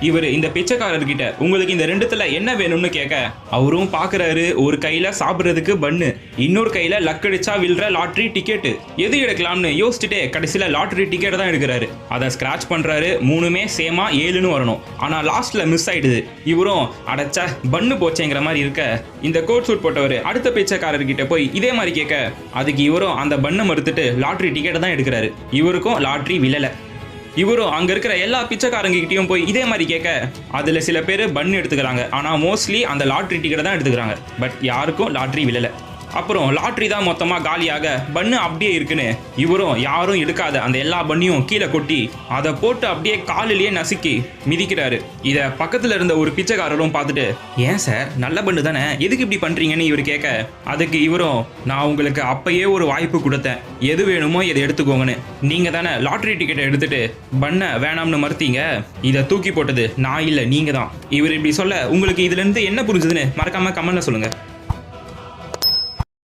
இவர் இந்த பிச்சைக்காரர்கிட்ட உங்களுக்கு இந்த ரெண்டுத்துல என்ன வேணும்னு கேட்க அவரும் பாக்குறாரு, ஒரு கையில சாப்பிடுறதுக்கு பன்னு, இன்னொரு கையில லக்கடிச்சா வில்ற லாட்ரி டிக்கெட். எது எடுக்கலாம்னு யோசிச்சுட்டே கடைசியில லாட்ரி டிக்கெட் தான் எடுக்கிறாரு. அதை ஸ்கிராச் பண்றாரு. மூணுமே சேமா 7ன்னு வரணும். ஆனா லாஸ்ட்ல மிஸ் ஆயிடுது. இவரும் அடைச்சா பன்னு போச்சேங்கிற மாதிரி இருக்க இந்த கோட் சூட் போட்டவர் அடுத்த பிச்சைக்காரர்கிட்ட போய் இதே மாதிரி கேட்க அதுக்கு இவரும் அந்த பண்ணை மறுத்துட்டு லாட்ரி டிக்கெட் தான் எடுக்கிறாரு. இவருக்கும் லாட்ரி விழல. இவரும் அங்க இருக்கிற எல்லா பிச்சைக்காரங்க கிட்டயும் போய் இதே மாதிரி கேட்க அதுல சில பேர் பன் எடுத்துக்கிறாங்க. ஆனா மோஸ்ட்லி அந்த லாட்ரி டிக்கெட் தான் எடுத்துக்கிறாங்க. பட் யாருக்கும் லாட்ரி விழல. அப்புறம் லாட்ரி தான் மொத்தமா காலியாக பன்னு அப்படியே இருக்குன்னு இவரும் யாரும் எடுக்காத அந்த எல்லா பன்னியும் கீழே கொட்டி அதை போட்டு அப்படியே காலிலேயே நசுக்கி மிதிக்கிறாரு. இதை பக்கத்துல இருந்த ஒரு பிச்சைக்காரரும் பார்த்துட்டு, ஏன் சார் நல்ல பண்ணு தானே, எதுக்கு இப்படி பண்றீங்கன்னு இவர் கேட்க அதுக்கு இவரும், நான் உங்களுக்கு அப்பயே ஒரு வாய்ப்பு கொடுத்தேன், எது வேணுமோ இதை எடுத்துக்கோங்கன்னு. நீங்க தானே லாட்ரி டிக்கெட்டை எடுத்துட்டு பண்ண வேணாம்னு மறுத்தீங்க, இதை தூக்கி போட்டது நான் இல்லை, நீங்க தான். இவர் இப்படி சொல்ல உங்களுக்கு இதுல இருந்து என்ன புரிஞ்சுதுன்னு மறக்காம கமெண்ட்ல சொல்லுங்க.